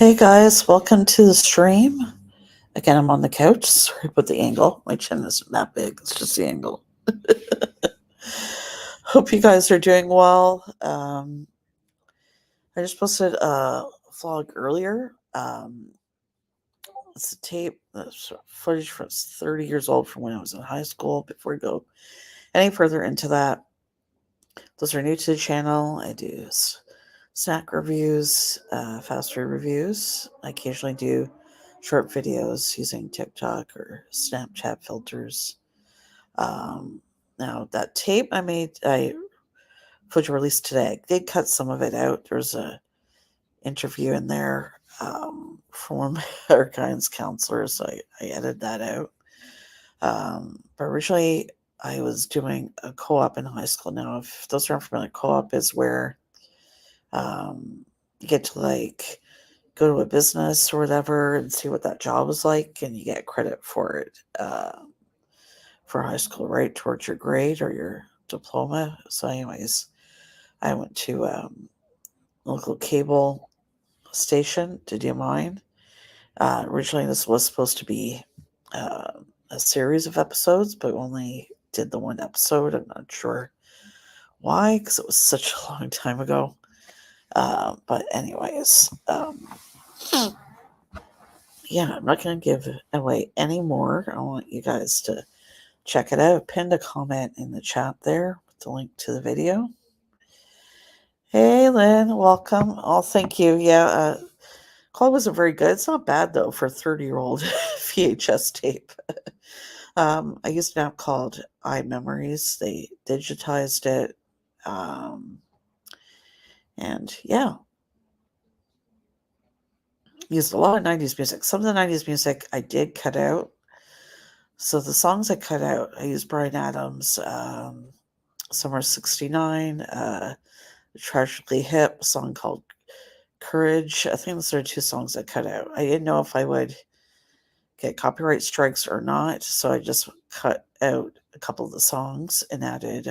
Hey guys, welcome to the stream. Again, I'm on the couch. Sorry about the angle. My chin isn't that big, it's just the angle. Hope you guys are doing well. I just posted a vlog earlier. It's a tape, footage from 30 years old from when I was in high school. Before we go any further into that, those are new to the channel. I do snack reviews, fast food reviews. I occasionally do short videos using TikTok or Snapchat filters. Now that tape I footage released today, I did cut some of it out. There's a interview in there from one of my other guidance counselors, so I edited that out. But originally I was doing a co-op in high school. Now, if those aren't familiar, co-op is where you get to go to a business or whatever and see what that job is like, and you get credit for it for high school, right, towards your grade or your diploma. So anyways, I went to a local cable station to do mine. Originally this was supposed to be a series of episodes, but only did the one episode. I'm not sure why, because it was such a long time ago. But anyways, yeah, I'm not going to give away any more. I want you guys to check it out. Pinned a comment in the chat there with the link to the video. Hey, Lynn, welcome. Oh, thank you. Yeah, quality wasn't very good. It's not bad, though, for a 30-year-old VHS tape. I used an app called iMemories. They digitized it. And yeah, used a lot of 90s music. Some of the 90s music I did cut out. So the songs I cut out, I used Bryan Adams, Summer 69, Tragically Hip, a song called Courage. I think those are two songs I cut out. I didn't know if I would get copyright strikes or not, so I just cut out a couple of the songs and added.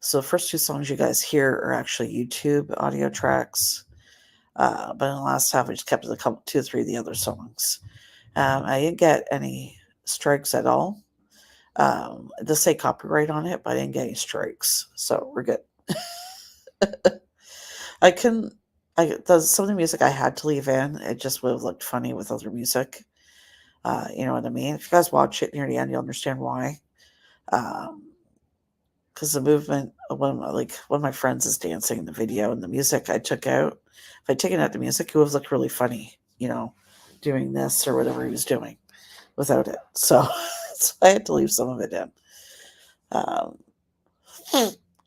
So the first two songs you guys hear are actually YouTube audio tracks, but in the last half I just kept two or three of the other songs. I didn't get any strikes at all. It does say copyright on it, but I didn't get any strikes, so we're good. Some of the music I had to leave in. It just would have looked funny with other music. You know what I mean? If you guys watch it near the end, you'll understand why. Because the movement, one of my friends is dancing in the video, and the music I took out. If I'd taken out the music, it would have looked really funny, doing this or whatever he was doing without it. So, so I had to leave some of it in.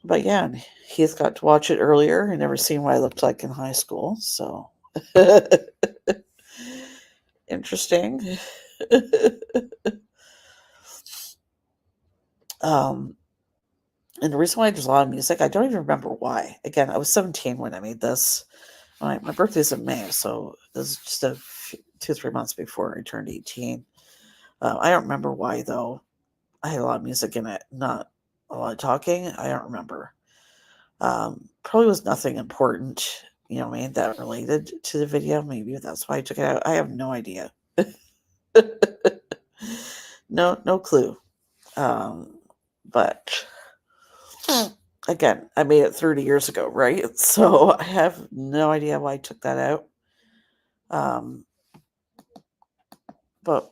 But yeah, he's got to watch it earlier. I never seen what I looked like in high school, so interesting. And the reason why there's a lot of music, I don't even remember why. Again, I was 17 when I made this. My birthday's in May, so this is just 2-3 months before I turned 18. I don't remember why, though. I had a lot of music in it, not a lot of talking. I don't remember. Probably was nothing important, that related to the video. Maybe that's why I took it out. I have no idea. No clue. But again, I made it 30 years ago, right? So I have no idea why I took that out. But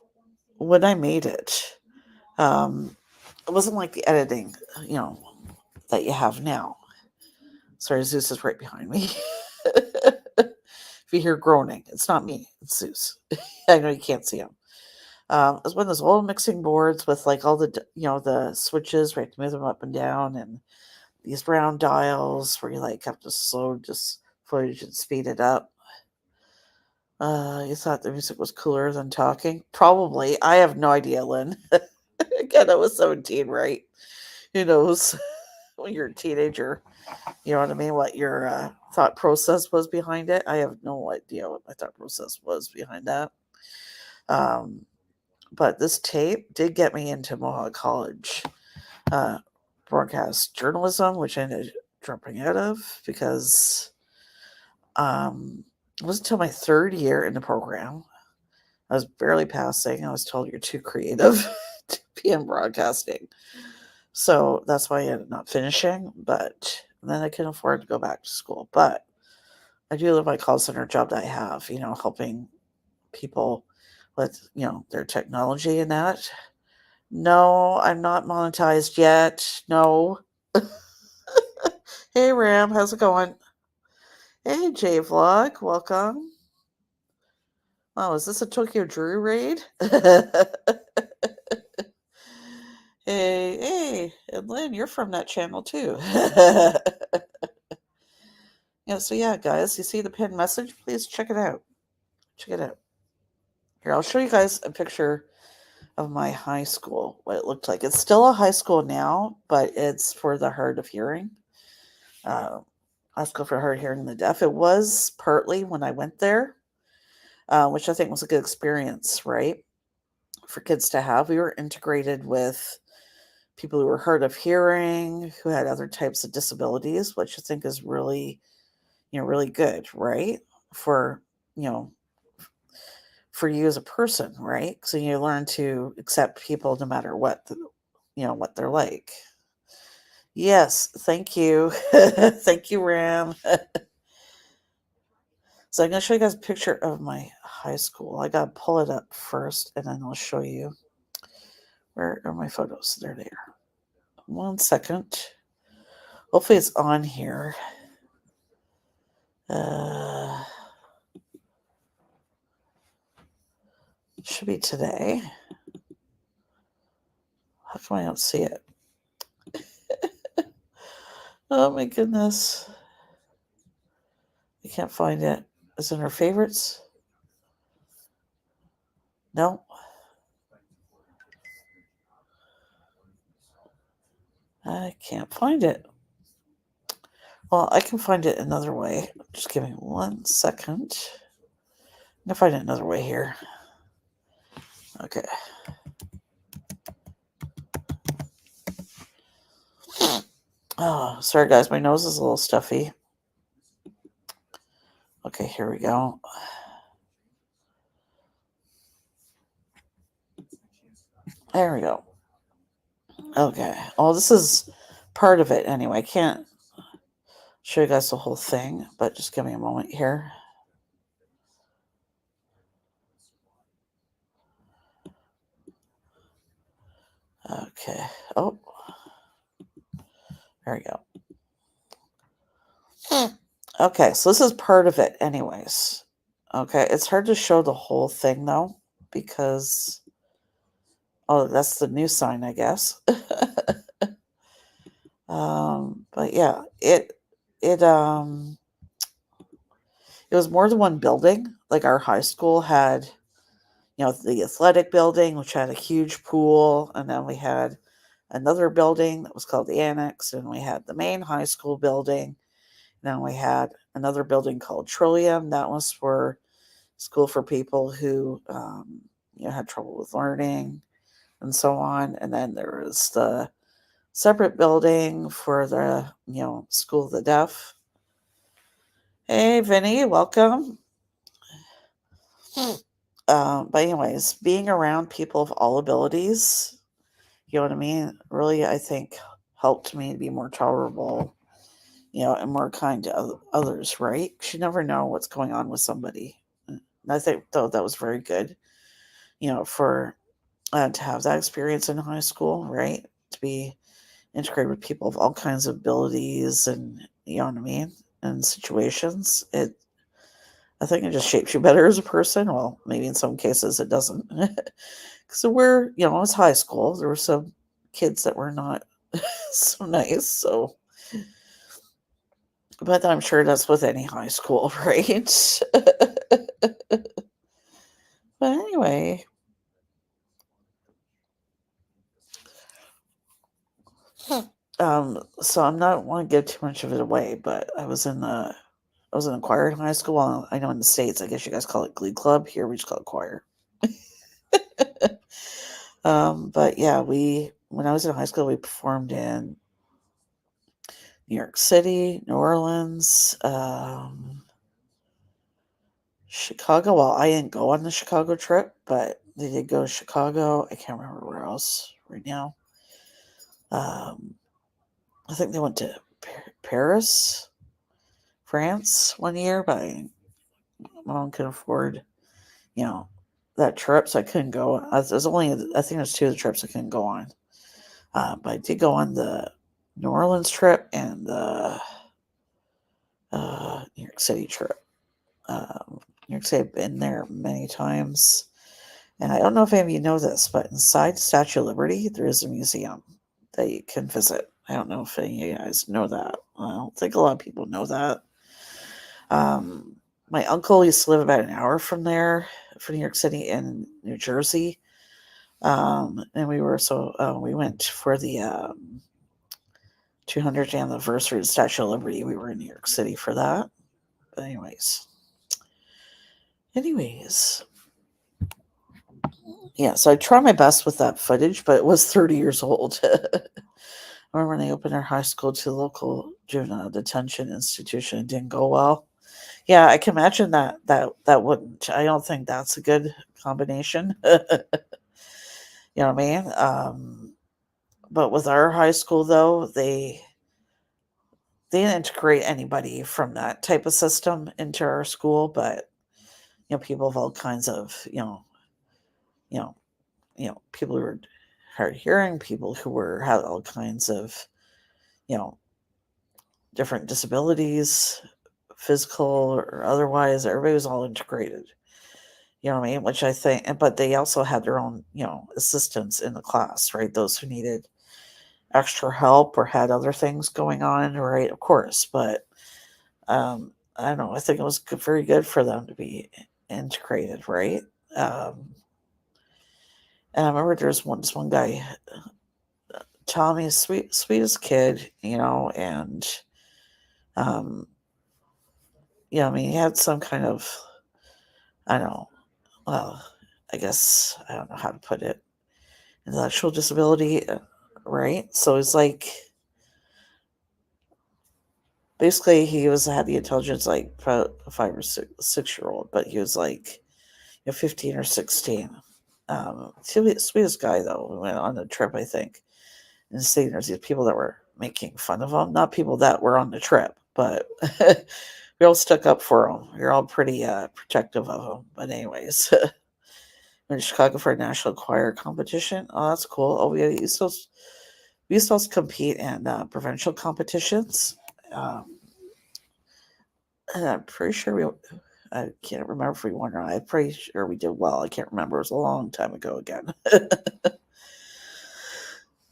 when I made it, it wasn't like the editing, that you have now. Sorry, Zeus is right behind me. If you hear groaning, it's not me, it's Zeus. I know you can't see him. It was one of those old mixing boards with all the, the switches where you have to move them up and down, and these round dials where you have to slow just footage and speed it up. You thought the music was cooler than talking? Probably. I have no idea, Lynn. Again, I was 17, right? Who knows? When you're a teenager, you know what I mean? What your thought process was behind it. I have no idea what my thought process was behind that. But this tape did get me into Mohawk College broadcast journalism, which I ended up dropping out of because It wasn't until my third year in the program. I was barely passing. I was told you're too creative to be in broadcasting. So that's why I ended up not finishing. But then I couldn't afford to go back to school. But I do love my call center job that I have, helping people with, their technology and that. No, I'm not monetized yet. No. Hey, Ram, how's it going? Hey, J Vlog, welcome. Oh, is this a Tokyo Drew raid? Hey, and Lynn, you're from that channel too. So yeah, guys, you see the pinned message? Please check it out. Check it out. Here, I'll show you guys a picture of my high school, what it looked like. It's still a high school now, but it's for the hard of hearing. High school for hard of hearing and the deaf. It was partly when I went there, which I think was a good experience, right? For kids to have. We were integrated with people who were hard of hearing, who had other types of disabilities, which I think is really, really good, right? For, for you as a person, right? So you learn to accept people no matter what, what they're like. Yes, thank you. Thank you, Ram. So I'm going to show you guys a picture of my high school. I got to pull it up first, and then I'll show you. Where are my photos? There they are. 1 second. Hopefully it's on here. It should be today. How come I don't see it? Oh my goodness. I can't find it. Is it in our favorites? No. I can't find it. Well, I can find it another way. Just give me 1 second. I'm going to find it another way here. Okay. Oh, sorry guys, my nose is a little stuffy. Okay, here we go. There we go. Okay. Oh, this is part of it anyway. I can't show you guys the whole thing, but just give me a moment here. Okay. Oh. There we go. Okay, so this is part of it anyways. Okay, it's hard to show the whole thing though, because that's the new sign, I guess. But yeah, it was more than one building. Like our high school had, the athletic building, which had a huge pool, and then we had another building that was called the Annex, and we had the main high school building. Then we had another building called Trillium. That was for school for people who, had trouble with learning and so on. And then there was the separate building for the, School of the Deaf. Hey, Vinny, welcome. But anyways, being around people of all abilities, you know what I mean, really, I think helped me to be more tolerable, and more kind to others, right? You never know what's going on with somebody. And I think, though, that was very good, for to have that experience in high school, right? To be integrated with people of all kinds of abilities and, you know what I mean, and situations. I think it just shapes you better as a person. Well, maybe in some cases it doesn't. So it was high school. There were some kids that were not so nice. So, but I'm sure that's with any high school, right? But anyway. So I'm not want to give too much of it away, but I was in a choir in high school. I know in the States, I guess you guys call it Glee Club. Here we just call it choir. But yeah, when I was in high school, we performed in New York City, New Orleans, Chicago. Well, I didn't go on the Chicago trip, but they did go to Chicago. I can't remember where else right now. I think they went to Paris, France one year, but my mom couldn't afford, you know, that trip, so I couldn't go. There's only, I think there's two of the trips I couldn't go on. But I did go on the New Orleans trip and the New York City trip. New York City, I've been there many times. And I don't know if any of you know this, but inside Statue of Liberty, there is a museum that you can visit. I don't know if any of you guys know that. I don't think a lot of people know that. My uncle used to live about an hour from there, from New York City in New Jersey. And we went for the 200th anniversary of Statue of Liberty. We were in New York City for that. But anyways, yeah, so I tried my best with that footage, but it was 30 years old. I remember when they opened our high school to the local juvenile detention institution, it didn't go well. Yeah, I can imagine that wouldn't. I don't think that's a good combination. You know what I mean? But with our high school, though, they didn't integrate anybody from that type of system into our school, but people of all kinds of you people who were hard hearing, people who had all kinds of different disabilities, physical or otherwise. Everybody was all integrated. You know what I mean? Which I think, but they also had their own, assistants in the class, right? Those who needed extra help or had other things going on, right? Of course, but I don't know. I think it was very good for them to be integrated, right? And I remember there was this one guy, Tommy, sweetest kid, and I mean, he had some kind of, I don't know, well, I guess I don't know how to put it, intellectual disability, right? So it's like basically he had the intelligence like a 5 or 6 year old, but he was like 15 or 16. Sweetest guy though. We went on a trip, I think, and seeing there's these people that were making fun of him, not people that were on the trip, but we all stuck up for him. We were all pretty protective of him. But anyways, in Chicago for a national choir competition. Oh, that's cool. Oh, we used to also compete in provincial competitions. And I'm pretty sure I can't remember if we won or not. I'm pretty sure we did well. I can't remember. It was a long time ago again.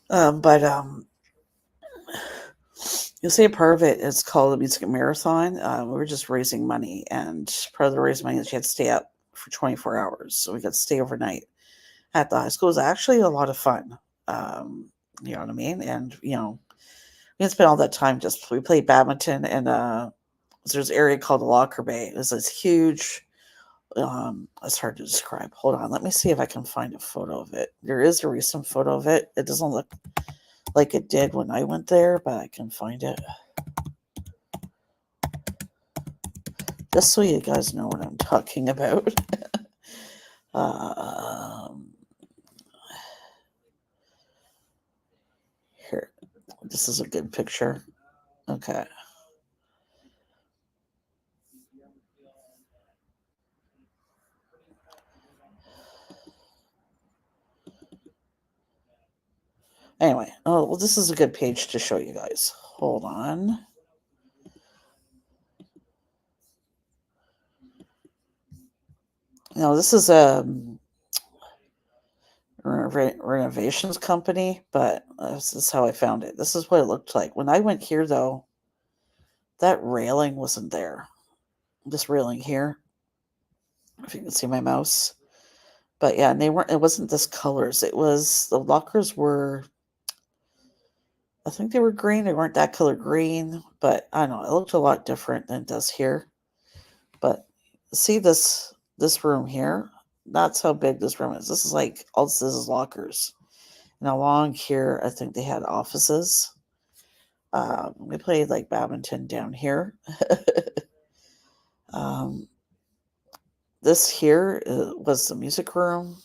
But you'll see a part of it is called the Music Marathon. We were just raising money, and part of the raising money is you had to stay up for 24 hours. So we got to stay overnight at the high school. It was actually a lot of fun. You know what I mean? And, we didn't spend all that time we played badminton, and there's an area called the Locker Bay. It was this huge, it's hard to describe. Hold on. Let me see if I can find a photo of it. There is a recent photo of it. It doesn't look like it did when I went there, but I can find it. Just so you guys know what I'm talking about. Here. This is a good picture. Okay. Anyway, well, this is a good page to show you guys. Hold on. This is a renovations company, but this is how I found it. This is what it looked like. When I went here, though, that railing wasn't there. This railing here, if you can see my mouse. But yeah, and it wasn't this colors. It was, the lockers were, I think they were green. They weren't that color green, but I don't know. It looked a lot different than it does here. But see this room here? That's how big this room is. This is like, all this is lockers. And along here, I think they had offices. We played like badminton down here. This here was the music room.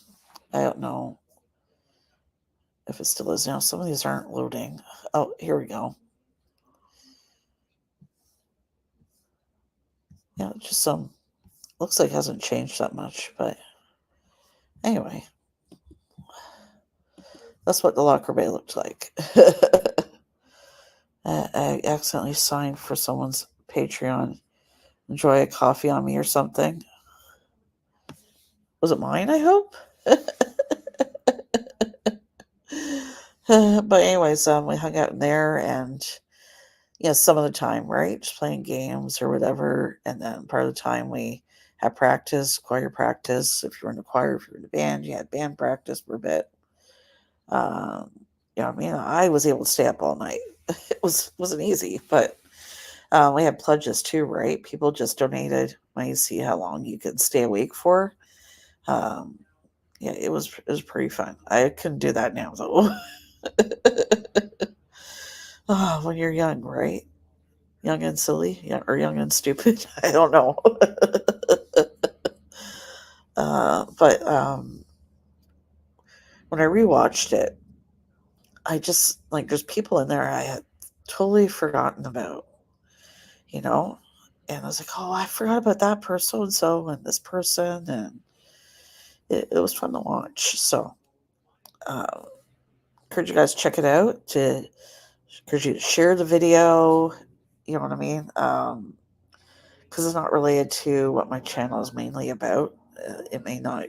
I don't know if it still is now. Some of these aren't loading. Oh, here we go. Yeah, just some. Looks like it hasn't changed that much, but anyway. That's what the locker bay looked like. I accidentally signed for someone's Patreon. Enjoy a coffee on me or something. Was it mine, I hope? But anyways, we hung out in there and some of the time, right? Just playing games or whatever. And then part of the time we had practice, choir practice. If you were in a choir, if you were in a band, you had band practice for a bit. I mean, I was able to stay up all night. It wasn't easy, but we had pledges too, right? People just donated money to see how long you could stay awake for. Um, yeah, it was pretty fun. I couldn't do that now though. Oh, when you're young, right? Young and silly, or young and stupid. I don't know. But when I rewatched it, I just like there's people in there I had totally forgotten about, you know, and I was like, oh, I forgot about that person so and so and this person, and it was fun to watch. So, uh, encourage you guys to check it out. To encourage you to share the video. You know what I mean? Because it's not related to what my channel is mainly about. It may not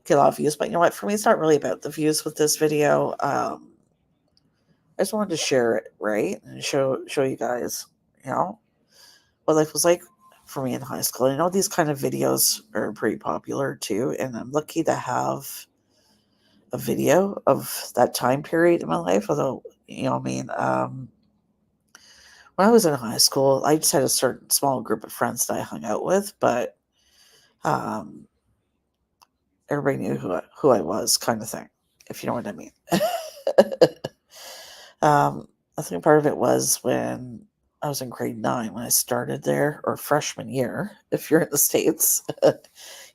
get a lot of views, but you know what? For me, it's not really about the views with this video. I just wanted to share it, right, and show you guys, what life was like for me in high school. I know these kind of videos are pretty popular too, and I'm lucky to have a video of that time period in my life. Although, when I was in high school, I just had a certain small group of friends that I hung out with, but um, everybody knew who I was, kind of thing, if you know what I mean. I think part of it was when I was in grade 9 when I started there, or freshman year, if you're in the States.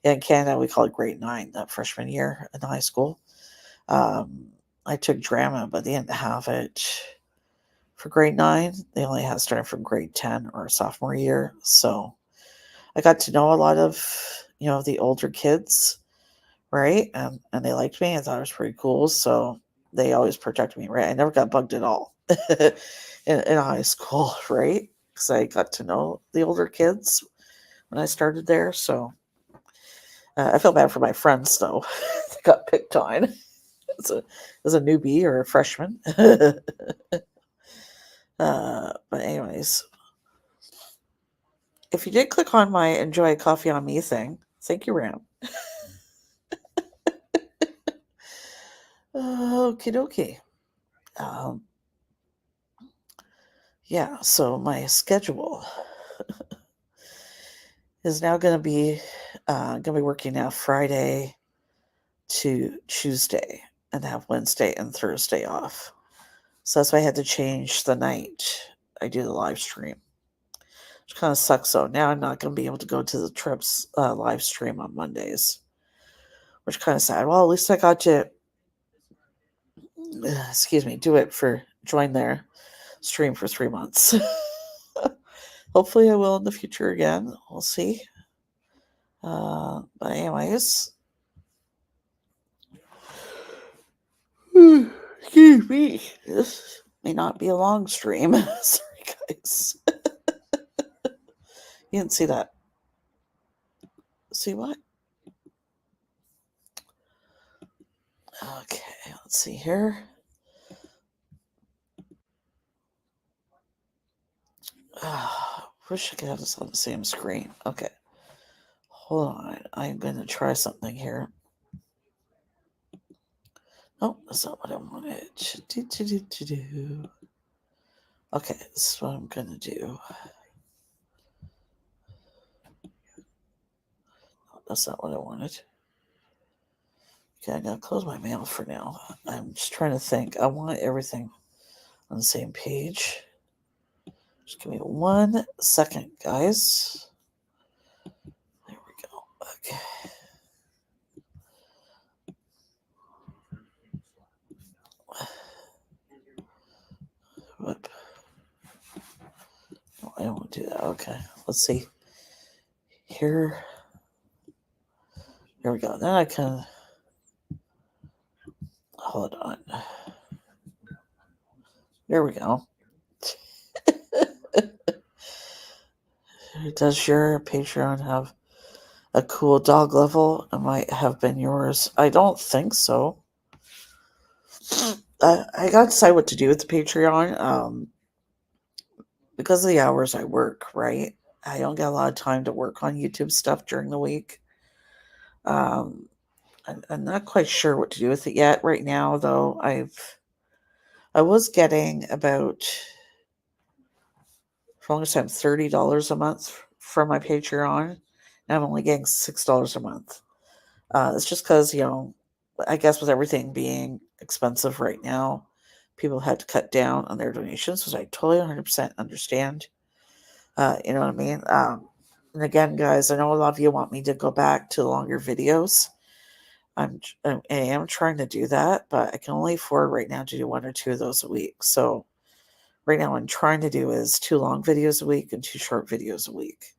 In Canada, we call it grade 9, that freshman year in high school. I took drama, but they didn't have it for grade 9. They only had started from grade 10 or sophomore year. So I got to know a lot of, the older kids, right? And they liked me. I thought it was pretty cool. So they always protected me, right? I never got bugged at all in high school, right? Because I got to know the older kids when I started there. So I felt bad for my friends, though. They got picked on as a newbie or a freshman. But anyways, if you did click on my enjoy coffee on me thing, thank you, Ram. Okie dokie. Yeah, so my schedule is now going to be working now Friday to Tuesday and have Wednesday and Thursday off. So that's why I had to change the night I do the live stream, which kind of sucks. So now I'm not going to be able to go to the trips live stream on Mondays, which kind of sad. Well, at least I got to, join their stream for 3 months. Hopefully I will in the future again. We'll see. But anyways, excuse me. This may not be a long stream. Sorry, guys. You didn't see that. See what? Okay, let's see here. Wish I could have this on the same screen. Okay. Hold on. I'm going to try something here. Oh, that's not what I wanted. Okay, this is what I'm going to do. That's not what I wanted. Okay, I'm going to close my mail for now. I'm just trying to think. I want everything on the same page. Just give me 1 second, guys. There we go. I don't want to do that. Okay, let's see. Here we go. Then I can, hold on. There we go. Does your Patreon have a cool dog level? It might have been yours. I don't think so. I gotta decide what to do with the Patreon. Because of the hours I work, right? I don't get a lot of time to work on YouTube stuff during the week. I'm not quite sure what to do with it yet. Right now, though, I was getting about, for longest time, $30 a month from my Patreon, and I'm only getting $6 a month. It's just because, I guess with everything being expensive right now, people had to cut down on their donations, which I totally 100% understand. You know what I mean? And again, guys, I know a lot of you want me to go back to longer videos. I am trying to do that, but I can only afford right now to do 1 or 2 of those a week. So right now, what I'm trying to do is 2 long videos a week and 2 short videos a week.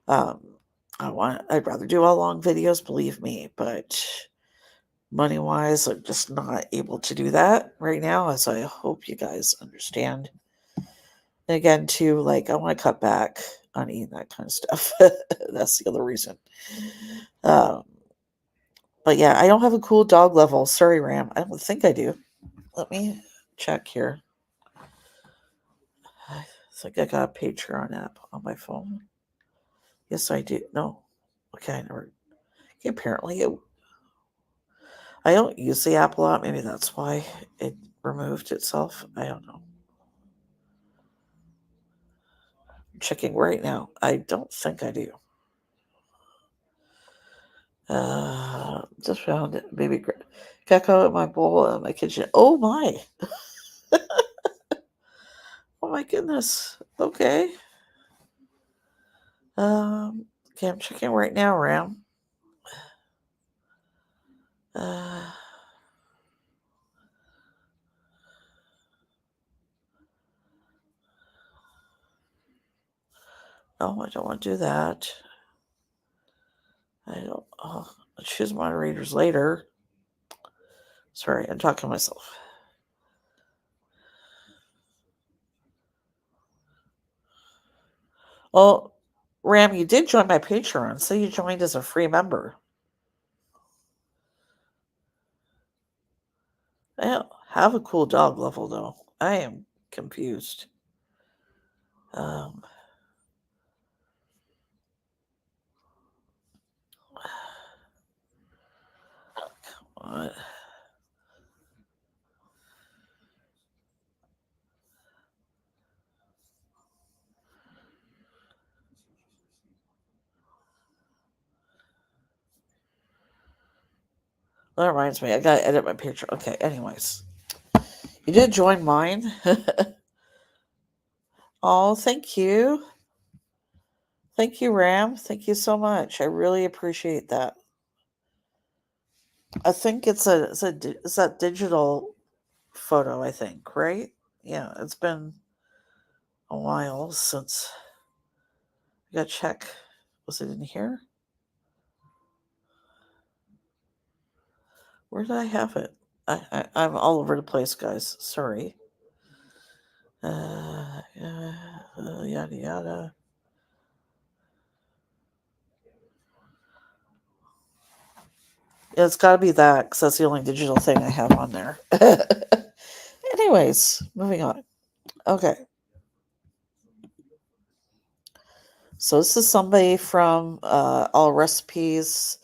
I'd rather do all long videos, believe me, but money wise, I'm just not able to do that right now, as I hope you guys understand. And again, too, like, I want to cut back on eating that kind of stuff. That's the other reason. But yeah, I don't have a cool dog level. Sorry, Ram. I don't think I do. Let me check here. I think I got a Patreon app on my phone. Yes, I do. No. Okay, I never. Apparently, I don't use the app a lot. Maybe that's why it removed itself. I don't know. I'm checking right now. I don't think I do. Just found it. Baby gecko in my bowl in my kitchen. Oh my. Oh my goodness. Okay. Okay, I'm checking right now, Ram. No, I don't want to do that. I don't. I'll choose moderators later. Sorry, I'm talking to myself. Well, Ram, you did join my Patreon, so you joined as a free member. I don't have a cool dog level, though. I am confused. Come on. That reminds me, I gotta edit my picture. Okay, anyways. You did join mine. Oh, thank you. Thank you, Ram. Thank you so much. I really appreciate that. I think it's that digital photo, I think, right? Yeah, it's been a while since I gotta check. Was it in here? Where did I have it? I'm all over the place, guys. Sorry. Yada yada. It's got to be that because that's the only digital thing I have on there. Anyways, moving on. Okay. So this is somebody from All Recipes.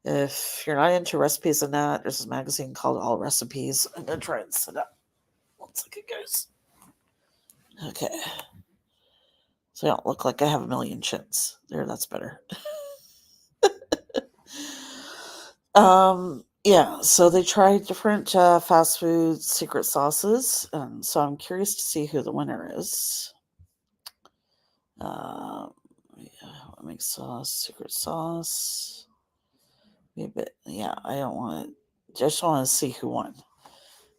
If you're not into recipes and that, there's a magazine called All Recipes. I'm gonna try and set up. 1 second, guys. Okay. So I don't look like I have a million chins. There, that's better. Yeah, so they tried different fast food secret sauces, and so I'm curious to see who the winner is. Make sauce, secret sauce. Yeah, I don't want to. Just want to see who won.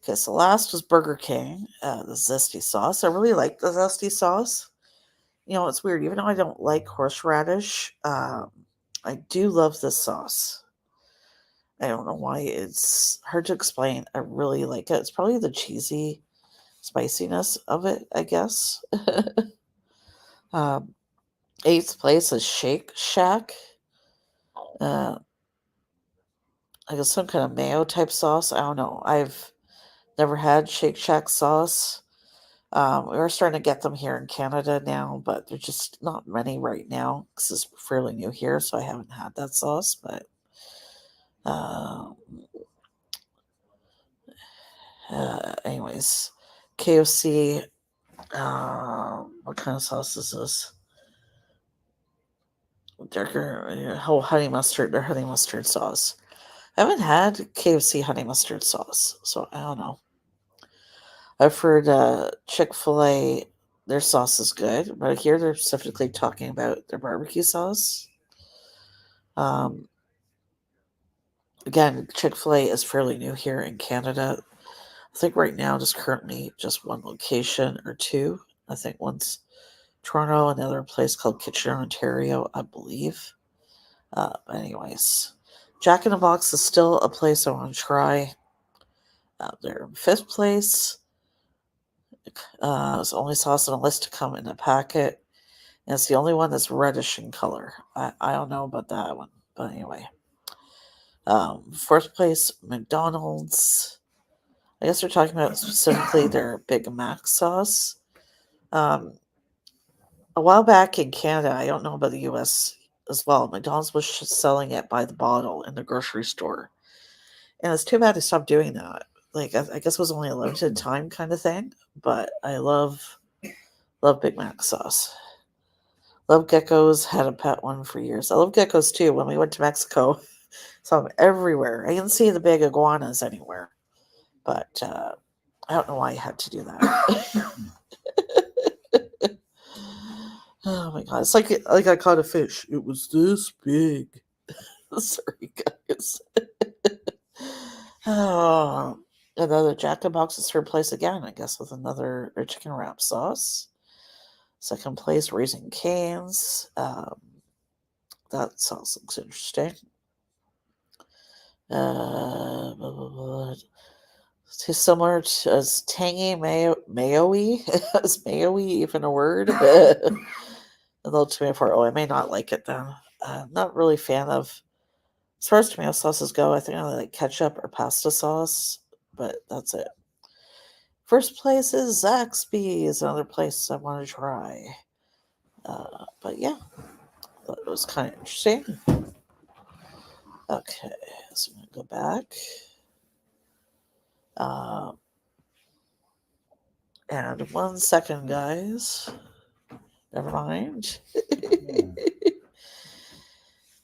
Okay, so last was Burger King, the zesty sauce. I really like the zesty sauce. It's weird. Even though I don't like horseradish, I do love this sauce. I don't know why. It's hard to explain. I really like it. It's probably the cheesy spiciness of it, I guess. um, eighth place is Shake Shack. Uh, I guess some kind of mayo type sauce. I don't know. I've never had Shake Shack sauce. We're starting to get them here in Canada now, but there's just not many right now because it's fairly new here, so I haven't had that sauce. But uh, anyways, KFC. What kind of sauce is this? Darker, honey mustard or honey mustard sauce. I haven't had KFC honey mustard sauce, so I don't know. I've heard Chick-fil-A, their sauce is good, but here they're specifically talking about their barbecue sauce. Um, Again, Chick-fil-A is fairly new here in Canada. I think right now there's currently just one location or two. I think one's Toronto, another place called Kitchener, Ontario, I believe. But anyways, Jack in the Box is still a place I want to try. They're in fifth place. It's the only sauce on the list to come in a packet. And it's the only one that's reddish in color. I don't know about that one. But anyway. Fourth place, McDonald's. I guess they're talking about specifically their Big Mac sauce. A while back in Canada, I don't know about the US as well, McDonald's was selling it by the bottle in the grocery store. And it's too bad they stopped doing that. Like, I guess it was only a limited time kind of thing, but I love Big Mac sauce. Love geckos, had a pet one for years. I love geckos too. When we went to Mexico, saw them everywhere. I didn't see the big iguanas anywhere, but I don't know why I had to do that. Oh my god, it's like I caught a fish. It was this big. Sorry, guys. Oh, another Jack in the Box is third place again, I guess, with another chicken wrap sauce. Second place, Raising Cane's. That sauce looks interesting. Blah, blah, blah. Too similar to as tangy mayo-y. Is mayo-y even a word? A little tomato for. Oh, I may not like it then. I'm not really a fan of. As far as tomato sauces go, I think I like ketchup or pasta sauce, but that's it. First place is Zaxby's, another place I want to try. But yeah, thought it was kind of interesting. Okay, so I'm going to go back. And 1 second, guys. Never mind.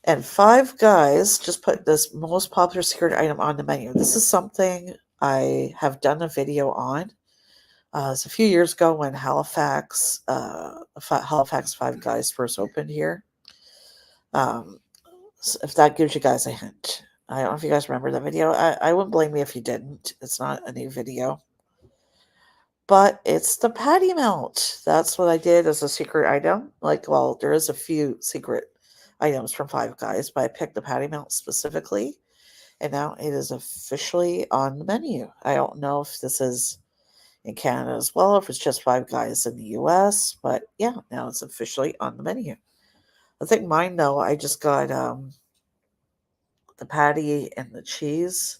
And Five Guys just put this most popular secret item on the menu. This is something I have done a video on. It's a few years ago when Halifax Five Guys first opened here. So if that gives you guys a hint. I don't know if you guys remember that video. I wouldn't blame you if you didn't. It's not a new video. But it's the patty melt. That's what I did as a secret item. Well, there is a few secret items from Five Guys, but I picked the patty melt specifically. And now it is officially on the menu. I don't know if this is in Canada as well, if it's just Five Guys in the US, but yeah, now it's officially on the menu. I think mine, though, I just got the patty and the cheese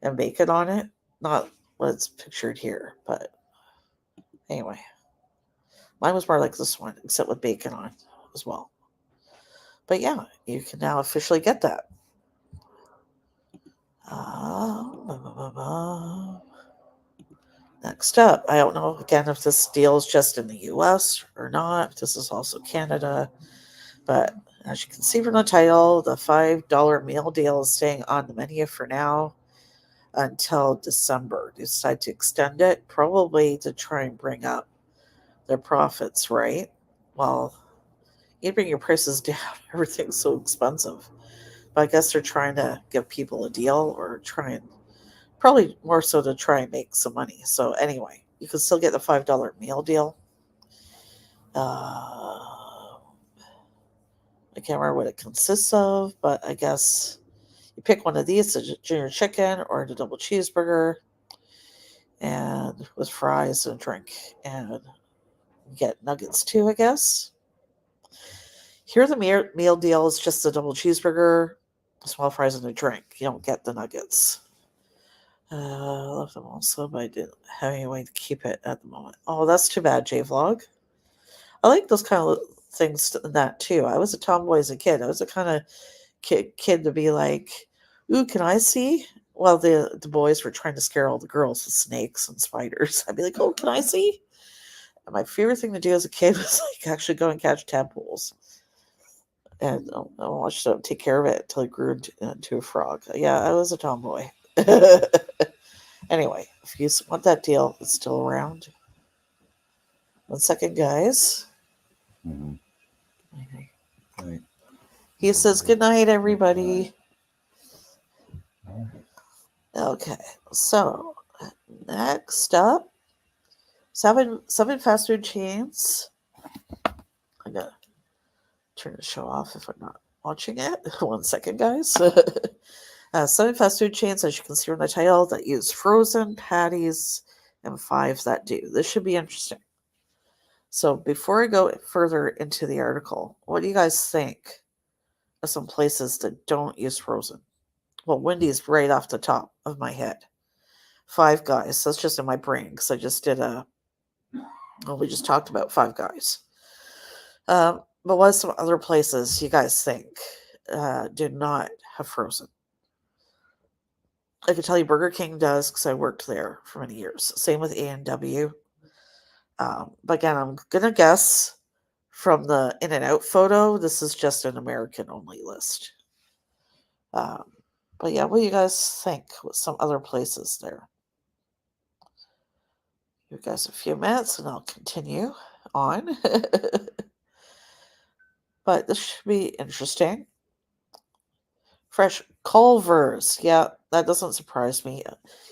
and bacon on it. Not what's pictured here, but anyway. Mine was more like this one, except with bacon on it as well. But yeah, you can now officially get that. Next up, I don't know again if this deal is just in the US or not, if this is also Canada, but as you can see from the title, the $5 meal deal is staying on the menu for now until December. They decide to extend it, probably to try and bring up their profits, right? Well, you bring your prices down, everything's so expensive. But I guess they're trying to give people a deal or probably more so to try and make some money. So anyway, you can still get the $5 meal deal. I can't remember what it consists of, but I guess you pick one of these, the junior chicken or the double cheeseburger, and with fries and a drink. And you get nuggets too, I guess. Here, the meal deal is just the double cheeseburger, small fries, and a drink. You don't get the nuggets. I love them also, but I didn't have any way to keep it at the moment. Oh, that's too bad, J-Vlog. I like those kind of things in that too. I was a tomboy as a kid. I was the kind of kid to be like, ooh, can I see? Well, the boys were trying to scare all the girls with snakes and spiders. I'd be like, oh, can I see? And my favorite thing to do as a kid was like actually go and catch tadpoles. And I watched them take care of it until it grew into a frog. Yeah, I was a tomboy. Anyway, if you want that deal, it's still around. 1 second, guys. Mm-hmm. Right. He says, good night, everybody. Okay, so next up, seven fast food chains. I gotta turn the show off if I'm not watching it. 1 second, guys. 7 fast food chains, as you can see from the title, that use frozen patties and 5 that do. This should be interesting. So before I go further into the article, what do you guys think of some places that don't use frozen? Well, Wendy's right off the top of my head. 5 Guys. That's just in my brain because I just did we just talked about 5 Guys. But what are some other places you guys think do not have frozen? I can tell you Burger King does because I worked there for many years. Same with A&W. But again, I'm going to guess from the In-N-Out photo, this is just an American-only list. But yeah, what do you guys think with some other places there? Give you guys a few minutes and I'll continue on. But this should be interesting. Fresh Culver's. Yeah, that doesn't surprise me.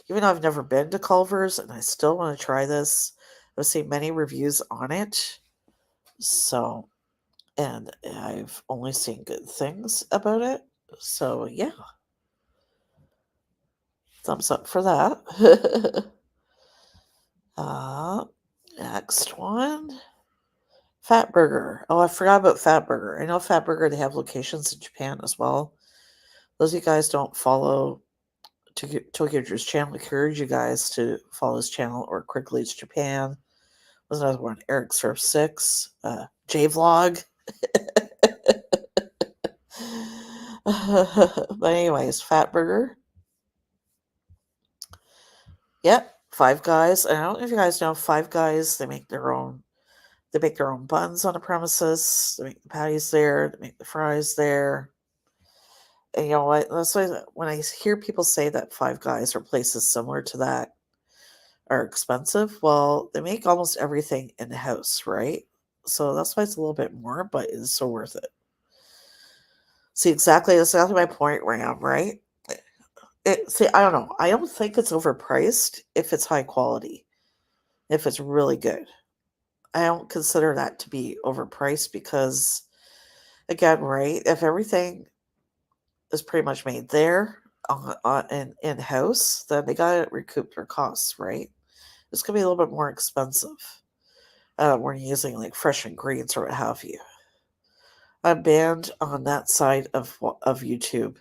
Even though I've never been to Culver's and I still want to try this. I've seen many reviews on it. So, and I've only seen good things about it. So, yeah. Thumbs up for that. Next one. Fat Burger. Oh, I forgot about Fat Burger. I know Fat Burger, they have locations in Japan as well. Those of you guys don't follow Tokyo Drew's channel, I encourage you guys to follow his channel or Quickly's Japan. There's another one, Eric Surf 6, J-Vlog. But anyways, Fat Burger. Yep, 5 Guys. I don't know if you guys know 5 Guys. They make their own buns on the premises. They make the patties there. They make the fries there. And you know what? That's why when I hear people say that 5 Guys or places similar to that are expensive, well, they make almost everything in the house, right? So that's why it's a little bit more, but it's so worth it. See, that's exactly my point, Ram, right? I don't know. I don't think it's overpriced if it's high quality, if it's really good. I don't consider that to be overpriced because, again, right, if everything is pretty much made there in-house, then they got to recoup their costs, right? It's going to be a little bit more expensive when you're using like fresh ingredients or what have you. I'm banned on that side of YouTube.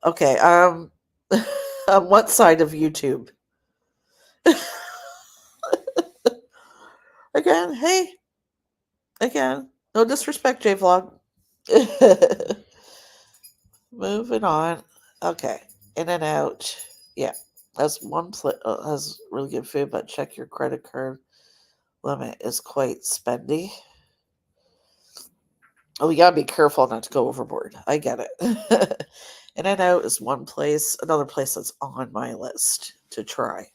Okay, on what side of YouTube? Again, no disrespect, J-Vlog. Moving on. Okay, In-N-Out. Yeah, that's one place has really good food, but check your credit card limit is quite spendy. Oh, you gotta be careful not to go overboard. I get it. In-N-Out is one place. Another place that's on my list to try.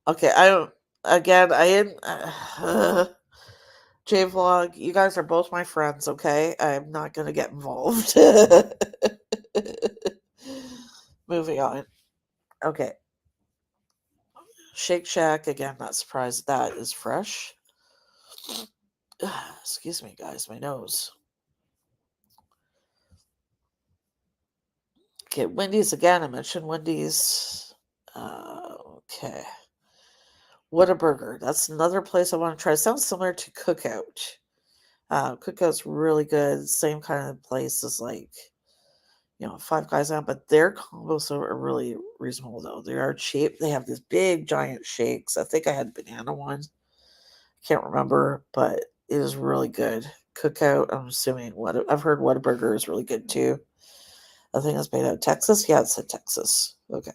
Okay, I don't. Again, I didn't. J-Vlog, you guys are both my friends, okay? I'm not gonna get involved. Moving on. Okay. Shake Shack, again, not surprised that is fresh. Excuse me, guys, my nose. Okay, Wendy's again. I mentioned Wendy's. Okay. Whataburger. That's another place I want to try. Sounds similar to Cookout. Cookout's really good. Same kind of place as like, Five Guys out, but their combos are really reasonable though. They are cheap. They have these big giant shakes. I think I had banana one. Can't remember, but it is really good. Cookout, I'm assuming I've heard Whataburger is really good too. I think it's made out of Texas. Yeah, it said Texas. Okay.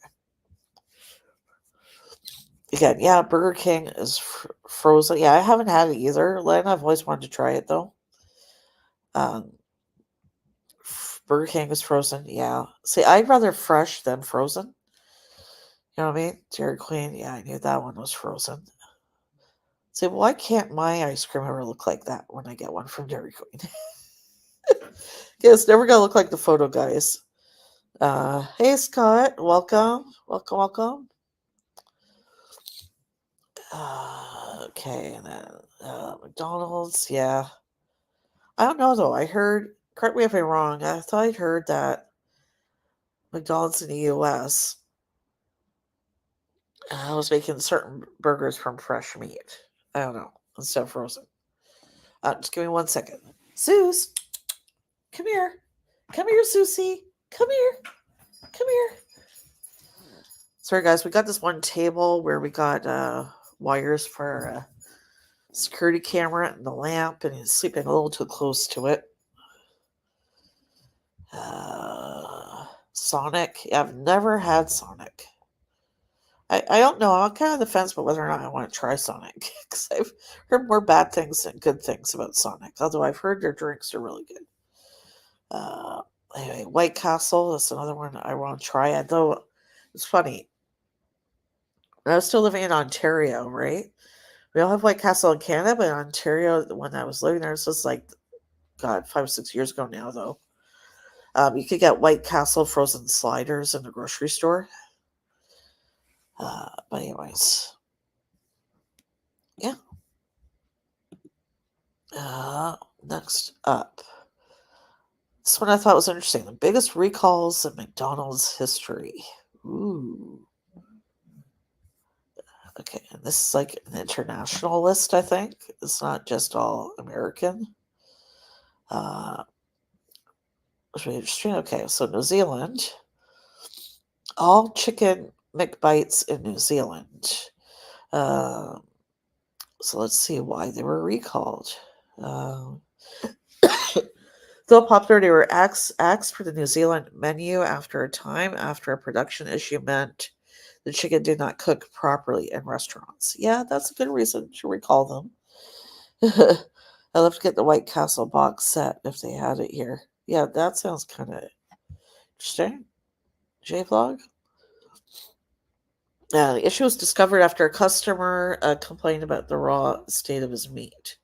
Again, yeah, Burger King is frozen. Yeah, I haven't had it either, Len. I've always wanted to try it though. Burger King is frozen. Yeah. See, I'd rather fresh than frozen. You know what I mean? Dairy Queen. Yeah, I knew that one was frozen. See, why can't my ice cream ever look like that when I get one from Dairy Queen? Yeah, it's never gonna look like the photo, guys. Hey Scott, welcome, welcome, welcome. Okay, and then McDonald's, yeah. I don't know though. I heard, correct me if I'm wrong. I thought I'd heard that McDonald's in the U.S. Was making certain burgers from fresh meat. I don't know, instead of frozen. Just give me 1 second. Zeus, come here. Come here, Susie. Come here. Come here. Sorry, guys. We got this one table where we got wires for a security camera and the lamp, and he's sleeping a little too close to it. Sonic. Yeah, I've never had Sonic. I don't know. I'm kind of on the fence about whether or not I want to try Sonic because I've heard more bad things than good things about Sonic. Although I've heard their drinks are really good. Anyway, White Castle. That's another one I want to try. Although it's funny. When I was still living in Ontario, right? We don't have White Castle in Canada, but in Ontario, when I was living there, this was like, God, 5 or 6 years ago now, though. You could get White Castle frozen sliders in the grocery store. But anyways, yeah. Next up. This one I thought was interesting. The biggest recalls in McDonald's history. Ooh. Okay, and this is like an international list, I think. It's not just all American. Which would be interesting. Okay, so New Zealand. All chicken McBites in New Zealand. So let's see why they were recalled. Though popular, they were axed for the New Zealand menu after a time after a production issue meant the chicken did not cook properly in restaurants. Yeah, that's a good reason to recall them. I'd love to get the White Castle box set if they had it here. Yeah, that sounds kind of interesting. J-Vlog? The issue was discovered after a customer complained about the raw state of his meat.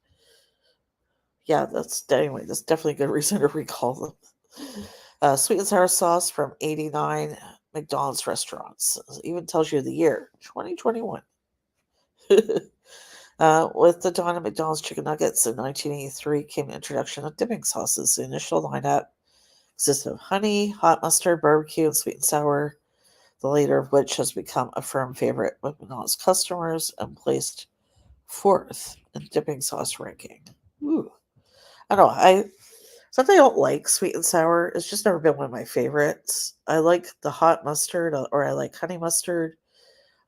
Yeah, that's definitely a good reason to recall them. Sweet and sour sauce from 89 McDonald's restaurants. It even tells you the year, 2021. With the dawn of McDonald's chicken nuggets in 1983 came the introduction of dipping sauces. The initial lineup consisted of honey, hot mustard, barbecue, and sweet and sour, the later of which has become a firm favorite with McDonald's customers and placed fourth in dipping sauce ranking. Ooh. I don't know. Something I don't like sweet and sour. It's just never been one of my favorites. I like the hot mustard, or I like honey mustard.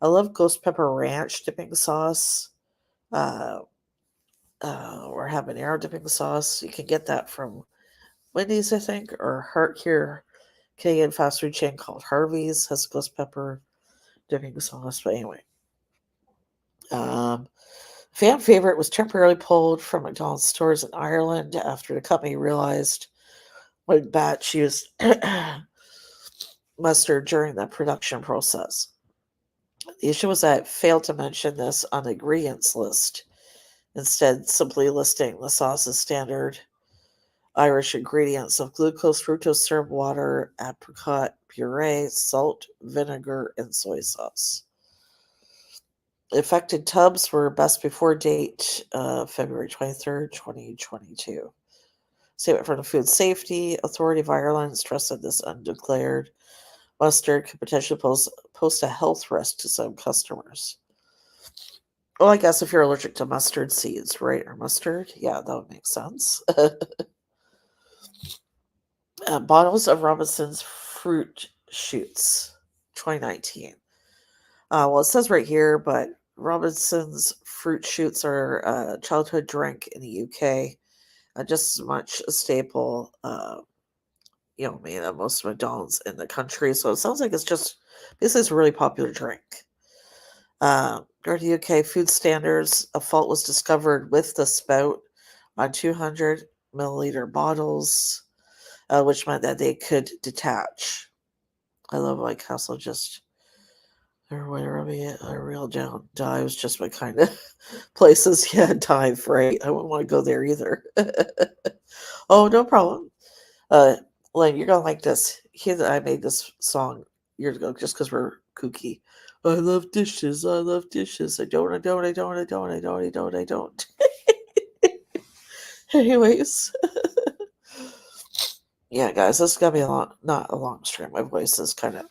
I love ghost pepper ranch dipping sauce, or habanero dipping sauce. You can get that from Wendy's, I think, or here, Canadian fast food chain called Harvey's has ghost pepper dipping sauce. But anyway, fan favorite was temporarily pulled from McDonald's stores in Ireland after the company realized what batch used mustard during the production process. The issue was that it failed to mention this on the ingredients list, instead simply listing the sauce's standard Irish ingredients of glucose, fructose syrup, water, apricot puree, salt, vinegar, and soy sauce. Affected tubs were best before date February 23rd, 2022. Statement from the Food Safety Authority of Ireland stressed that this undeclared mustard could potentially pose a health risk to some customers. Well, I guess if you're allergic to mustard seeds, right, or mustard, yeah, that would make sense. Bottles of Robinson's Fruit Shoots, 2019. Well, it says right here, but Robinson's Fruit Shoots are a childhood drink in the UK, just as much a staple, made at most McDonald's in the country. So it sounds like it's just basically it's a really popular drink. During the UK food standards, a fault was discovered with the spout on 200 milliliter bottles, which meant that they could detach. I love like Castle just or whatever a real down dives just my kind of places. Yeah, dive right. I wouldn't want to go there either. Oh, no problem. Uh, Lane, you're gonna like this. I made this song years ago just because we're kooky. I love dishes. I love dishes. I don't. I don't. I don't. I don't. I don't. I don't. I don't. Anyways, yeah, guys, this is gonna be not a long stream. My voice is kind of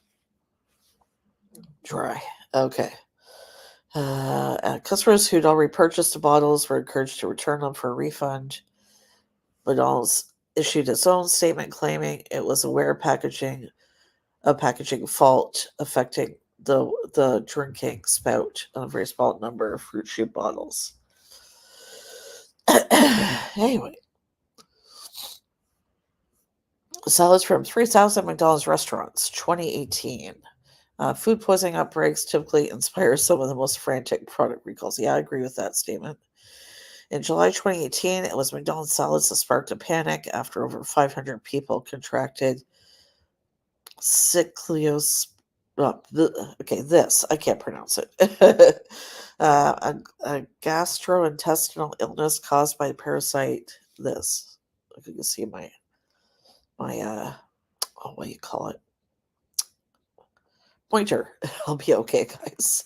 dry. Okay. Customers who'd already purchased the bottles were encouraged to return them for a refund. McDonald's issued its own statement claiming it was aware of a packaging fault affecting the drinking spout on a very small number of fruit shoot bottles. Anyway, salads from 3,000 McDonald's restaurants, 2018. Food poisoning outbreaks typically inspire some of the most frantic product recalls. Yeah, I agree with that statement. In July 2018, it was McDonald's salads that sparked a panic after over 500 people contracted cyclios. This I can't pronounce it. A gastrointestinal illness caused by parasite. This, if you can see my what do you call it? Pointer. I'll be okay, guys.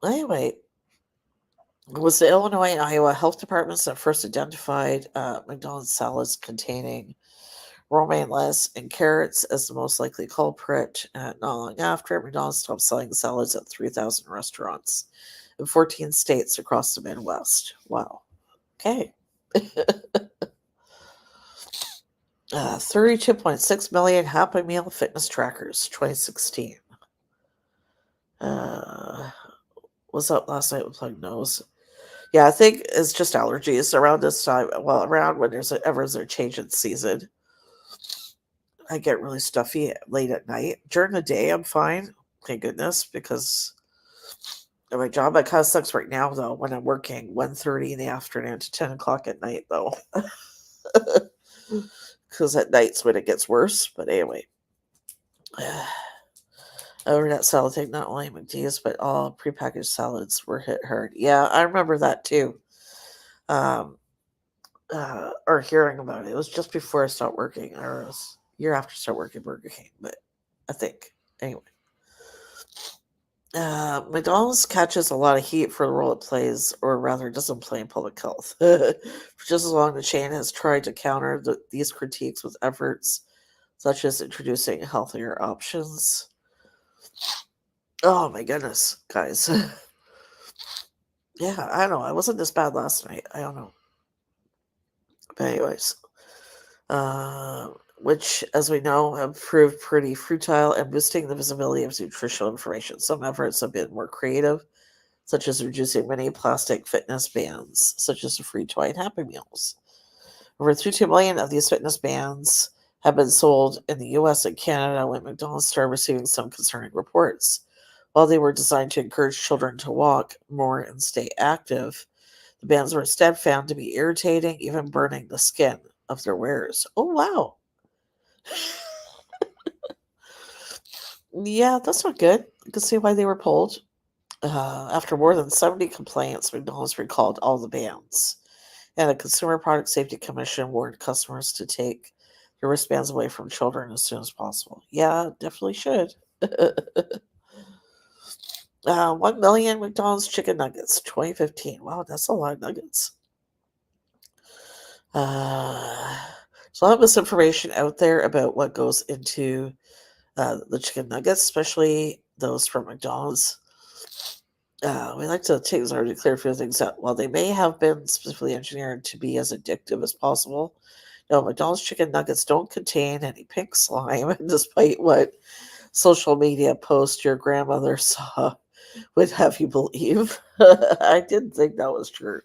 Anyway, it was the Illinois and Iowa health departments that first identified McDonald's salads containing romaine lettuce and carrots as the most likely culprit. Not long after, McDonald's stopped selling salads at 3,000 restaurants in 14 states across the Midwest. Wow. Okay. 32.6 million Happy Meal fitness trackers, 2016. Was up last night with Plug Nose. Yeah, I think it's just allergies around this time. Well, around when there's a change in season. I get really stuffy late at night. During the day, I'm fine. Thank goodness, because my job kind of sucks right now, though, when I'm working 1:30 in the afternoon to 10 o'clock at night, though. Because at night's when it gets worse. But anyway. Over that salad thing, not only McD's, but all prepackaged salads were hit hard. Yeah, I remember that too. Or hearing about it. It was just before I started working, or it was a year after I started working at Burger King, but I think. Anyway. McDonald's catches a lot of heat for the role it plays, or rather doesn't play in public health. For just as long, the chain has tried to counter these critiques with efforts such as introducing healthier options. Oh my goodness, guys. Yeah, I don't know. I wasn't this bad last night. I don't know. But anyways, which, as we know, have proved pretty futile in boosting the visibility of nutritional information. Some efforts have been more creative, such as reducing many plastic fitness bans, such as the free toy and Happy Meals. Over 32 million of these fitness bands have been sold in the US and Canada when McDonald's started receiving some concerning reports. While they were designed to encourage children to walk more and stay active, the bands were instead found to be irritating, even burning the skin of their wearers. Oh, wow. Yeah, that's not good. You can see why they were pulled. After more than 70 complaints, McDonald's recalled all the bans. And the Consumer Product Safety Commission warned customers to take their wristbands away from children as soon as possible. Yeah, definitely should. 1 million McDonald's chicken nuggets, 2015. Wow, that's a lot of nuggets. There's a lot of misinformation out there about what goes into the chicken nuggets, especially those from McDonald's. We like to take this already to clear a few things out. While they may have been specifically engineered to be as addictive as possible, no, McDonald's chicken nuggets don't contain any pink slime, despite what social media post your grandmother saw would have you believe. I didn't think that was true.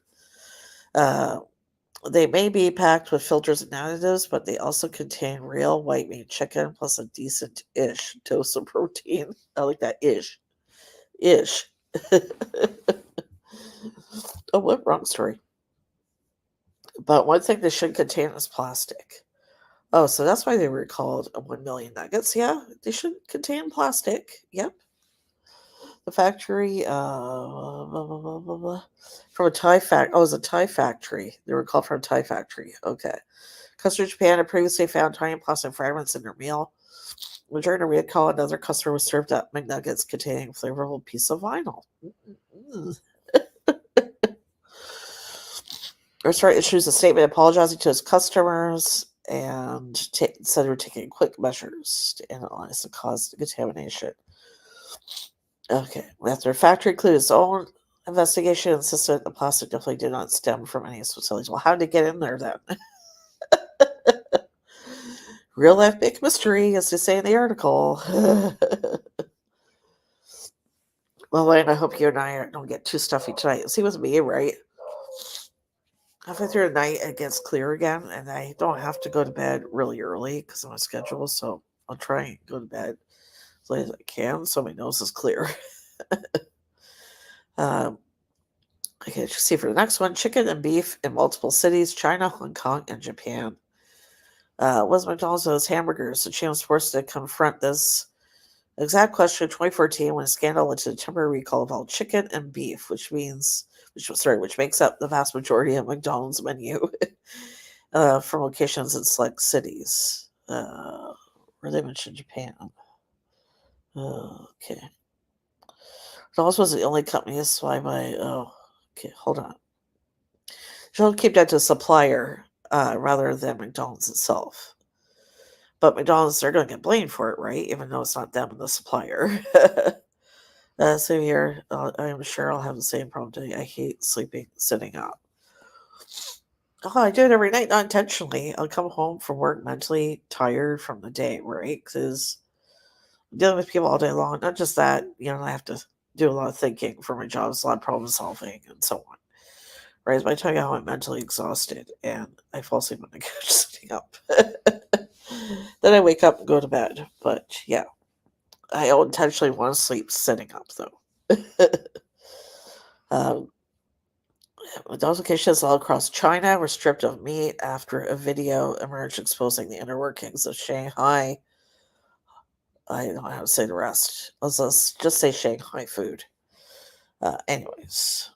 They may be packed with filters and additives, but they also contain real white meat chicken plus a decent-ish dose of protein. I like that ish. Ish. Oh, what wrong story? But one thing they should contain is plastic. Oh, so that's why they were called 1 million nuggets. Yeah, they should contain plastic. Yep. The factory, blah, blah, blah, blah, blah. From a Thai factory. Oh, it was a Thai factory. They were called from a Thai factory. Okay. Customer in Japan had previously found tiny plastic fragments in their meal. During a recall, another customer was served up McNuggets containing a flavorful piece of vinyl. The restaurant issues a statement apologizing to its customers and said they were taking quick measures to analyze the cause of the contamination. Okay. After the factory included its own investigation, insisted the plastic definitely did not stem from any facilities. Well, how did it get in there then? Real life big mystery, as they say in the article. Well, Lane, I hope you and I don't get too stuffy tonight. See, with me, right? Halfway through the night, it gets clear again, and I don't have to go to bed really early because I'm on schedule, so I'll try and go to bed as late as I can so my nose is clear. Okay, let's see for the next one. Chicken and beef in multiple cities, China, Hong Kong, and Japan. Was McDonald's those hamburgers? The chain was forced to confront this exact question in 2014 when a scandal led to the temporary recall of all chicken and beef, which makes up the vast majority of McDonald's menu from locations in select cities. Where they mentioned Japan. Okay. McDonald's was the only company to supply by. Oh, okay. Hold on. She'll keep that to a supplier rather than McDonald's itself. But McDonald's, they're going to get blamed for it, right? Even though it's not them and the supplier. So here, I'm sure I'll have the same problem today. I hate sitting up. Oh, I do it every night, not intentionally. I'll come home from work mentally tired from the day, right? Because I'm dealing with people all day long. Not just that, I have to do a lot of thinking for my job. It's a lot of problem solving and so on. Right? By the time I'm mentally exhausted and I fall asleep on the couch sitting up. Then I wake up and go to bed. But yeah, I don't intentionally want to sleep sitting up, though. Those locations all across China were stripped of meat after a video emerged exposing the inner workings of Shanghai. I don't know how to say the rest. Let's just say Shanghai food. Anyways.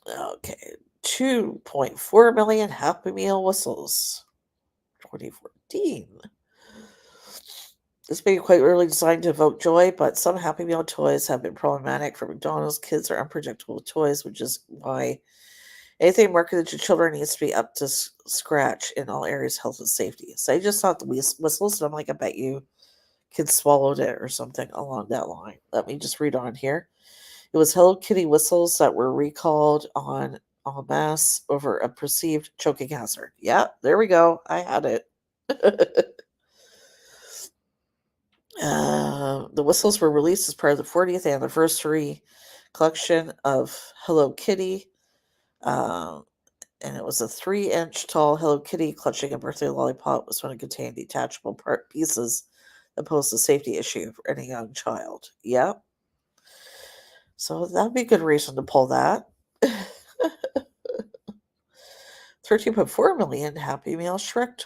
Okay. 2.4 million Happy Meal whistles. 2014. This may be quite early designed to evoke joy, but some Happy Meal toys have been problematic for McDonald's. Kids are unpredictable with toys, which is why anything marketed to children needs to be up to scratch in all areas of health and safety. So I just thought the whistles, and I'm like, I bet you kids swallowed it or something along that line. Let me just read on here. It was Hello Kitty whistles that were recalled en masse over a perceived choking hazard. Yeah, there we go. I had it. The whistles were released as part of the 40th anniversary collection of Hello Kitty. And it was a 3-inch tall Hello Kitty clutching a birthday lollipop was when it contained detachable pieces that posed a safety issue for any young child. Yep. So that'd be a good reason to pull that. 13.4 million Happy Meal Shrek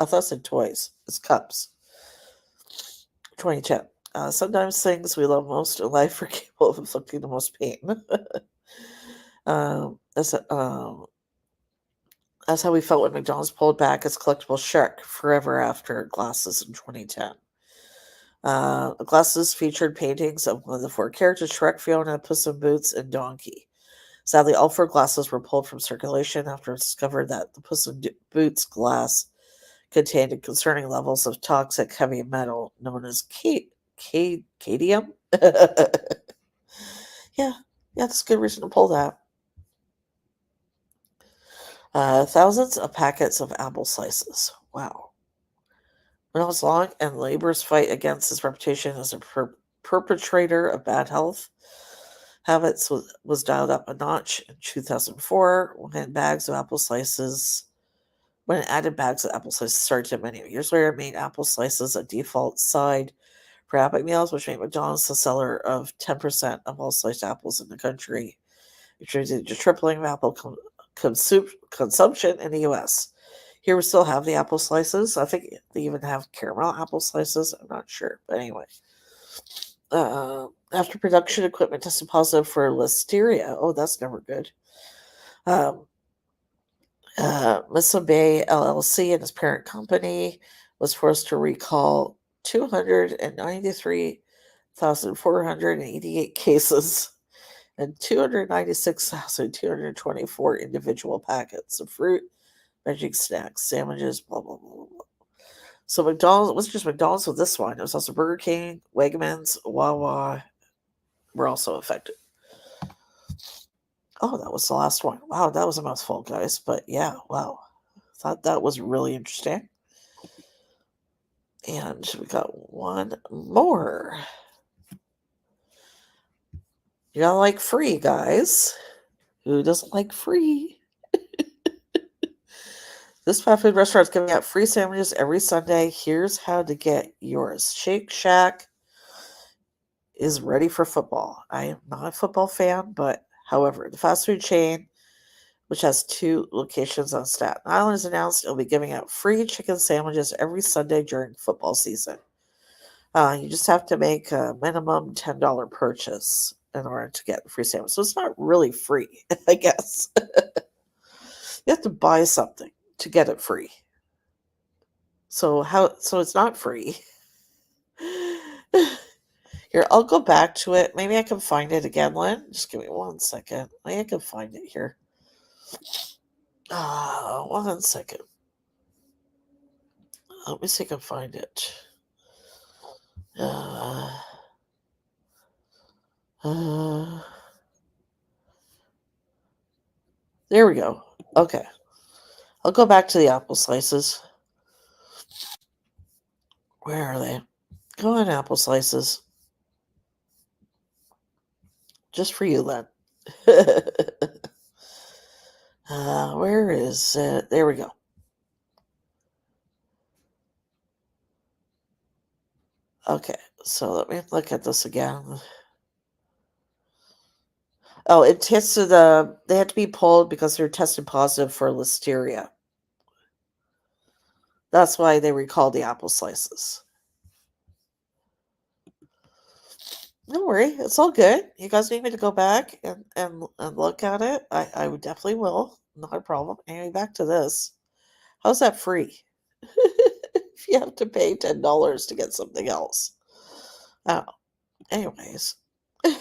I thought I said toys. It's cups. 2010. Sometimes things we love most in life are capable of inflicting the most pain. That's how we felt when McDonald's pulled back its collectible Shrek Forever After glasses in 2010. The glasses featured paintings of one of the 4 characters: Shrek, Fiona, Puss in Boots, and Donkey. Sadly, all 4 glasses were pulled from circulation after it was discovered that the Puss in Boots glass contained concerning levels of toxic heavy metal known as cadmium. Yeah, that's a good reason to pull that. Thousands of packets of apple slices. Wow. Reynolds' long and laborious fight against his reputation as a perpetrator of bad health habits was dialed up a notch in 2004 when added bags of apple slices started to menu. Years later, it made apple slices a default side for Happy Meals, which made McDonald's the seller of 10% of all sliced apples in the country, contributing to tripling of apple consumption in the U.S. Here we still have the apple slices. I think they even have caramel apple slices. I'm not sure. But anyway. After production equipment tested positive for listeria. Oh, that's never good. Missa Bay LLC and its parent company was forced to recall 293,488 cases and 296,224 individual packets of fruit, veggie snacks, sandwiches, blah, blah, blah, blah. So McDonald's, it wasn't just McDonald's with this one. It was also Burger King, Wegmans, Wawa were also affected. Oh, that was the last one. Wow, that was a mouthful, guys. But yeah, wow. Thought that was really interesting. And we got one more. You don't like free, guys. Who doesn't like free? This fast food restaurant is giving out free sandwiches every Sunday. Here's how to get yours. Shake Shack is ready for football. I am not a football fan, but however, the fast food chain, which has 2 locations on Staten Island, has announced it will be giving out free chicken sandwiches every Sunday during football season. You just have to make a minimum $10 purchase in order to get a free sandwich. So it's not really free, I guess. You have to buy something to get it free. So it's not free. Here, I'll go back to it. Maybe I can find it again, Lynn. Just give me 1 second. Maybe I can find it here. 1 second. Let me see if I can find it. There we go. Okay. I'll go back to the apple slices. Where are they? Go on, apple slices. Just for you, Len. Where is it? There we go. Okay, so let me look at this again. Oh, it tested they had to be pulled because they're tested positive for listeria. That's why they recalled the apple slices. Don't worry, it's all good. You guys need me to go back and look at it? I would definitely will. Not a problem. Anyway, back to this. How's that free? If you have to pay $10 to get something else. Oh, anyways. I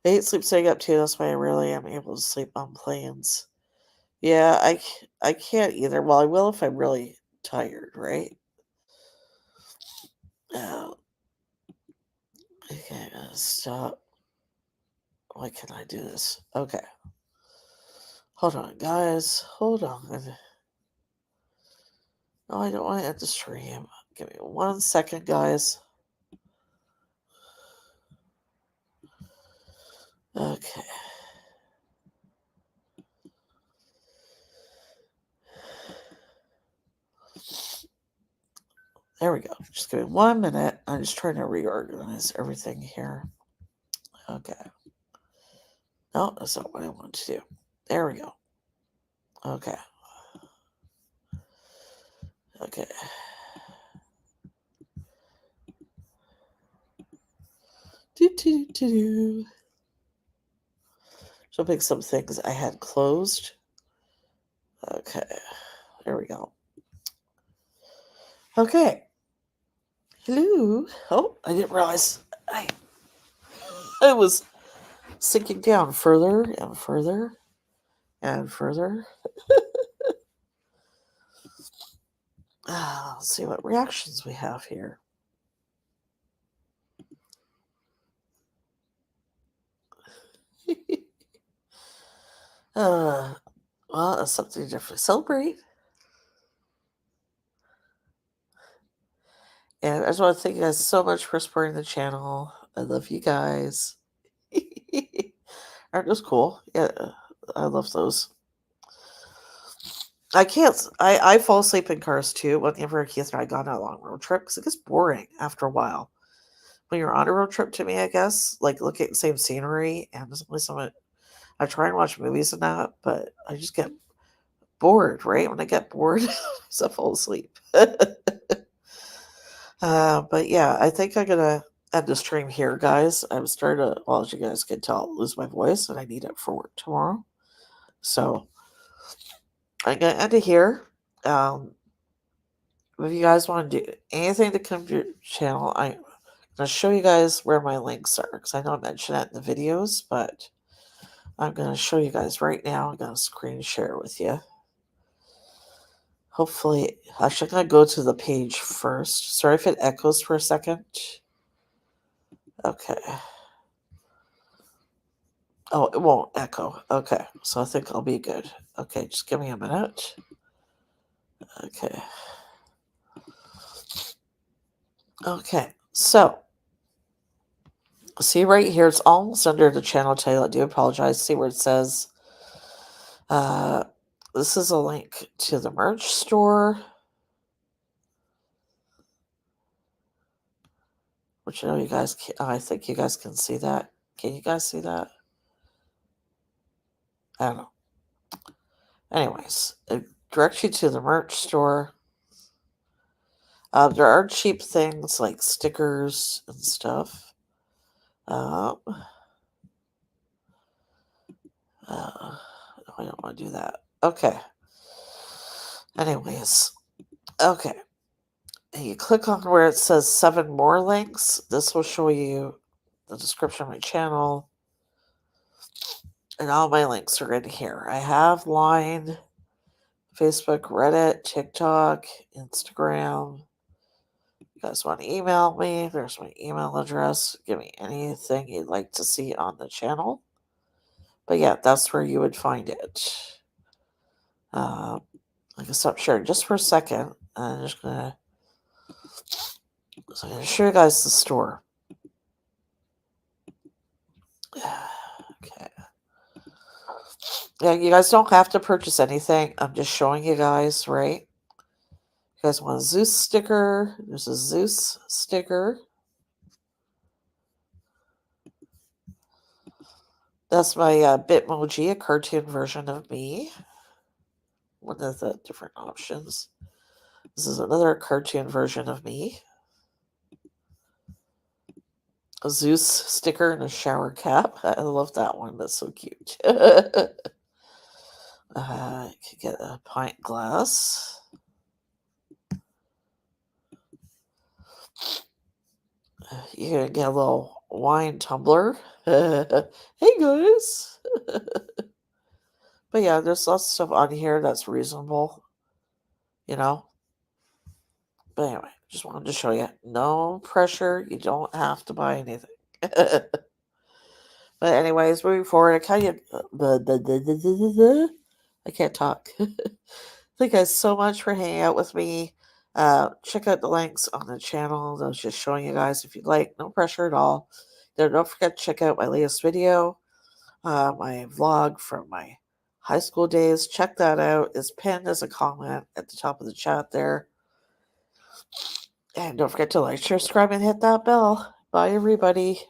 hate staying up too. That's why I rarely am able to sleep on planes. Yeah, I can't either. Well, I will if I'm really tired, right? Okay, I'm gonna stop. Why can't I do this? Okay. Hold on, guys. Hold on. No, I don't want to end the stream. Give me 1 second, guys. Okay. There we go. Just give me 1 minute. I'm just trying to reorganize everything here. Okay. No, that's not what I want to do. There we go. Okay. Okay. So pick some things I had closed. Okay. There we go. Okay. Hello. Oh, I didn't realize I was sinking down further and further and further. Let's see what reactions we have here. Well, that's something different to celebrate. And I just want to thank you guys so much for supporting the channel. I love you guys. Aren't those cool? Yeah, I love those. I fall asleep in cars too whenever Keith and I go on a long road trip because it gets boring after a while. When you're on a road trip to me, I guess, like look at the same scenery and there's only so much. I try and watch movies and that, but I just get bored, right? When I get bored, so I fall asleep. But yeah, I think I'm gonna end the stream here, guys. I'm starting to, well, as you guys can tell, lose my voice, and I need it for work tomorrow. So I'm gonna end it here. If you guys want to do anything to come to your channel, I'm gonna show you guys where my links are because I know I mentioned that in the videos, but I'm gonna show you guys right now. I'm gonna screen share with you. Hopefully, actually, I'm gonna go to the page first. Sorry if it echoes for a second. Okay. Oh, it won't echo. Okay, so I think I'll be good. Okay, just give me a minute. Okay. Okay, so see right here, it's almost under the channel title. I do apologize. See where it says, this is a link to the merch store, which I know you guys can, I think you guys can see that. Can you guys see that? I don't know. Anyways, it directs you to the merch store. There are cheap things like stickers and stuff. I don't want to do that. Okay. Anyways, okay. And you click on where it says 7 more links. This will show you the description of my channel. And all my links are in here. I have Line, Facebook, Reddit, TikTok, Instagram. If you guys want to email me, there's my email address. Give me anything you'd like to see on the channel. But yeah, that's where you would find it. I can stop sharing just for a second. I'm just gonna show you guys the store. Okay. Yeah, you guys don't have to purchase anything. I'm just showing you guys, right? You guys want a Zeus sticker? There's a Zeus sticker. That's my Bitmoji, a cartoon version of me. One of the different options. This is another cartoon version of me. A Zeus sticker and a shower cap. I love that one. That's so cute. I could get a pint glass. You can get a little wine tumbler. Hey guys. But yeah, there's lots of stuff on here that's reasonable, you know. But anyway, just wanted to show you. No pressure. You don't have to buy anything. But anyways, moving forward, I kind of I can't talk. Thank you guys so much for hanging out with me. Check out the links on the channel. I was just showing you guys if you'd like. No pressure at all. Don't forget to check out my latest video, my vlog from my high school days. Check that out. It's pinned as a comment at the top of the chat there. And don't forget to like, share, subscribe, and hit that bell. Bye, everybody.